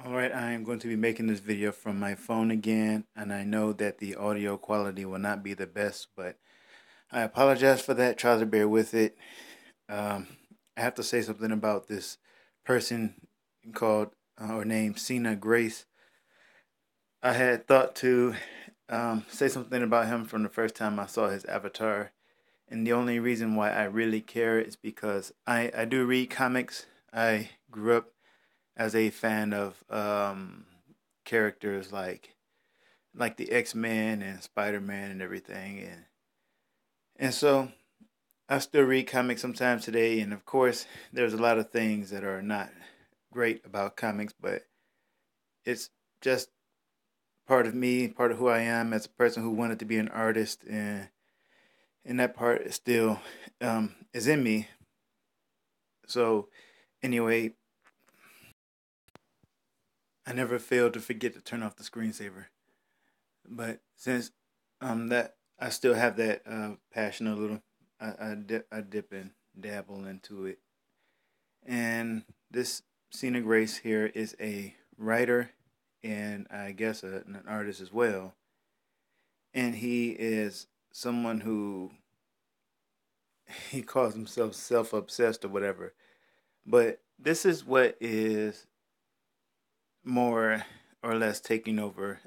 Alright, I am going to be making this video from my phone again, and I know that the audio quality will not be the best, but I apologize for that. Try to bear with it. Um, I have to say something about this person called or named Cena Grace. I had thought to say something about him from the first time I saw his avatar, and the only reason why I really care is because I do read comics. I grew up as a fan of characters like the X-Men and Spider-Man and everything, and so I still read comics sometimes today, and of course there's a lot of things that are not great about comics, but it's just part of me, part of who I am as a person who wanted to be an artist, and that part is still is in me. So anyway, I never fail to forget to turn off the screensaver. But since that I still have that passion a little, I dip and dabble into it. And this Cena Grace here is a writer and I guess an artist as well. And he is someone who he calls himself self-obsessed or whatever. But this is what is more or less taking over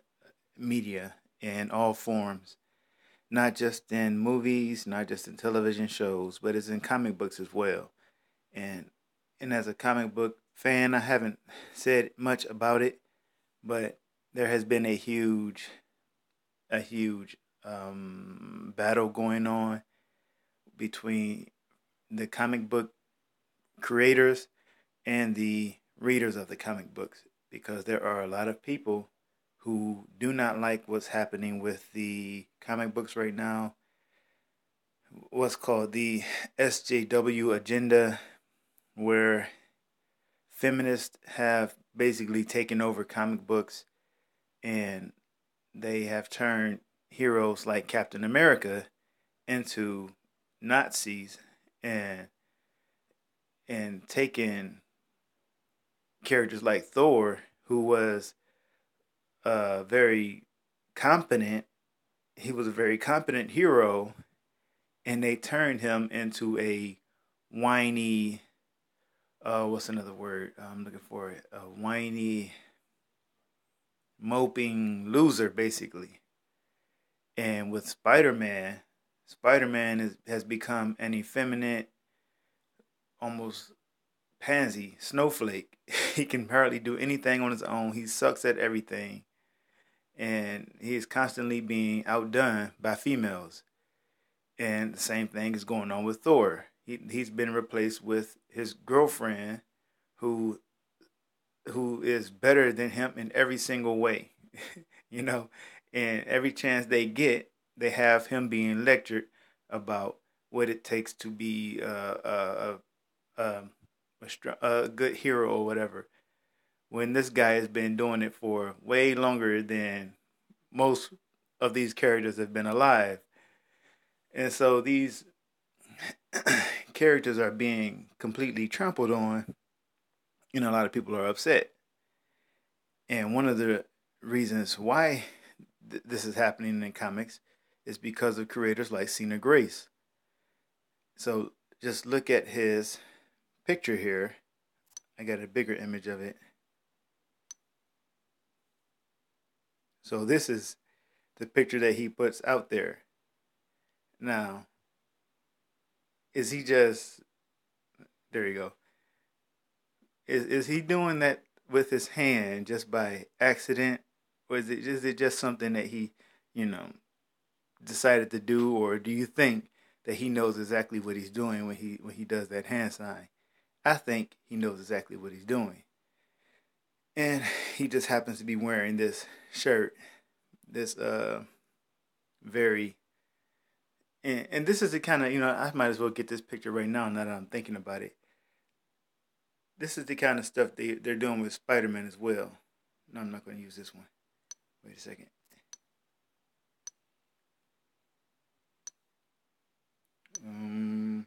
media in all forms, not just in movies, not just in television shows, but it's in comic books as well. And and as a comic book fan, I haven't said much about it, but there has been a huge battle going on between the comic book creators and the readers of the comic books because there are a lot of people who do not like what's happening with the comic books right now, what's called the SJW agenda, where feminists have basically taken over comic books and they have turned heroes like Captain America into Nazis and taken characters like Thor, who was very competent. He was a very competent hero, and they turned him into a whiny. What's another word I'm looking for? A whiny, moping loser, basically. And with Spider Man has become an effeminate, almost pansy, snowflake. He can hardly do anything on his own. He sucks at everything, and he is constantly being outdone by females. And the same thing is going on with Thor. He's been replaced with his girlfriend, who is better than him in every single way, you know. And every chance they get, they have him being lectured about what it takes to be a good hero or whatever. When this guy has been doing it for way longer than most of these characters have been alive, and so these characters are being completely trampled on, a lot of people are upset. And one of the reasons why this is happening in comics is because of creators like Cena Grace. So just look at his picture here. I got a bigger image of it. So this is the picture that he puts out there. Now, is he just, there you go. Is he doing that with his hand just by accident, or is it just something that he, you know, decided to do, or do you think that he knows exactly what he's doing when he does that hand sign? I think he knows exactly what he's doing, and he just happens to be wearing this shirt, this very, and this is the kind of, I might as well get this picture right now that I'm thinking about it. This is the kind of stuff they're doing with Spider-Man as well. No, I'm not going to use this one. Wait a second. Um,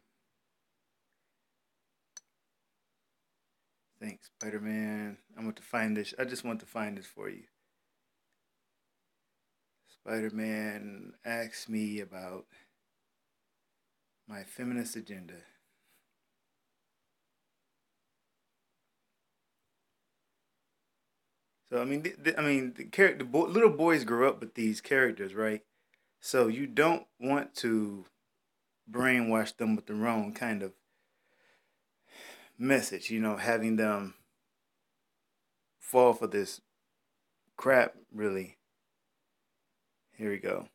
think Spider-Man. I want to find this. I just want to find this for you. Spider-Man asks me about my feminist agenda. So little boys grow up with these characters, right? So you don't want to brainwash them with the wrong kind of message. Having them fall for this crap. Really, here we go.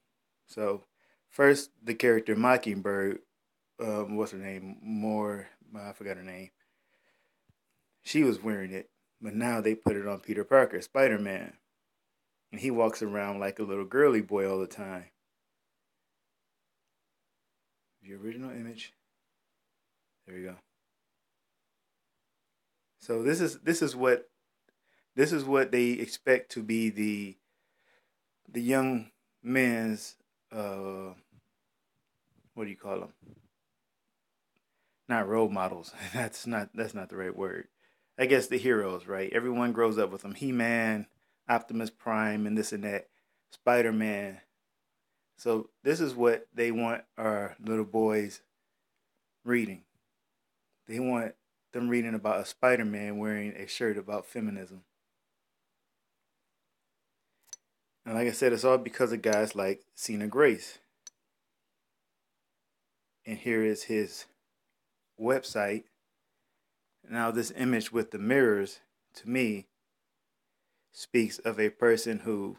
So first, the character Mockingbird. What's her name? More. I forgot her name. She was wearing it, but now they put it on Peter Parker, Spider Man, and he walks around like a little girly boy all the time. The original image. There we go. So this is what they expect to be the young men's what do you call them? Not role models. That's not the right word. I guess the heroes, right? Everyone grows up with them. He-Man, Optimus Prime, and this and that. Spider-Man. So this is what they want our little boys reading. They want them reading about a Spider-Man wearing a shirt about feminism. And like I said, it's all because of guys like Cena Grace. And here is his website. Now, this image with the mirrors, to me, speaks of a person who,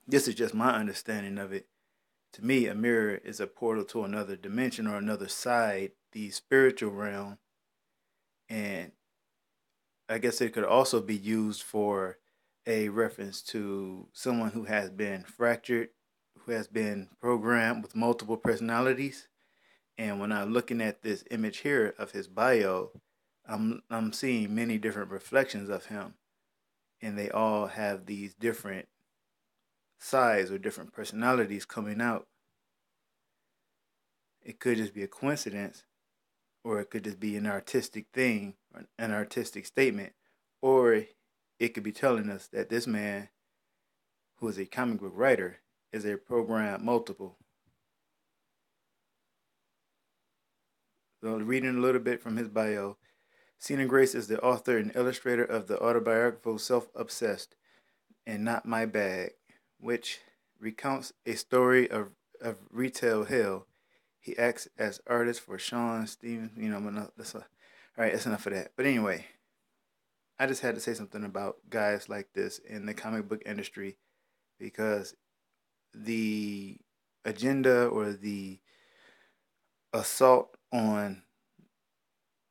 this is just my understanding of it. To me, a mirror is a portal to another dimension or another side, the spiritual realm. And I guess it could also be used for a reference to someone who has been fractured, who has been programmed with multiple personalities. And when I'm looking at this image here of his bio, I'm seeing many different reflections of him, and they all have these different sides or different personalities coming out. It could just be a coincidence, or it could just be an artistic thing, an artistic statement, or it could be telling us that this man, who is a comic book writer, is a programmed multiple. So, reading a little bit from his bio, Cena Grace is the author and illustrator of the autobiographical Self Obsessed and Not My Bag, which recounts a story of retail hell. He acts as artist for Sean Stevens. All right, that's enough of that. But anyway, I just had to say something about guys like this in the comic book industry because the agenda or the assault on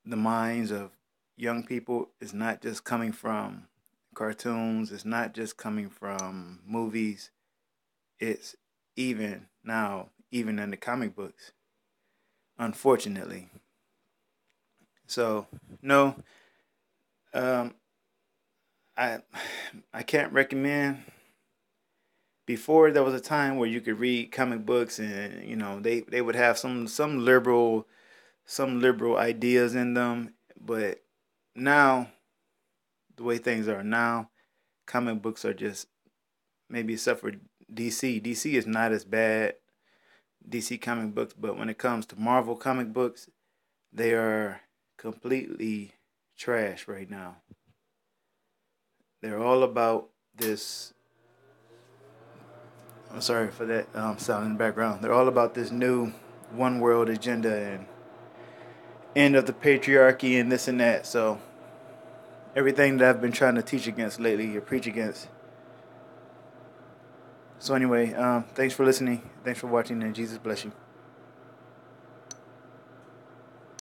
the minds of young people is not just coming from cartoons, it's not just coming from movies, it's even in the comic books, unfortunately. So, no, um, I I can't recommend. Before there was a time where you could read comic books and they would have some liberal ideas in them, but now the way things are now, comic books are just maybe except for DC. DC is not as bad, DC comic books, but when it comes to Marvel comic books, they are completely trash right now. They're all about this. I'm sorry for that sound in the background. They're all about this new one world agenda and end of the patriarchy and this and that. So everything that I've been trying to teach against lately or preach against. So anyway, thanks for listening. Thanks for watching, and Jesus bless you.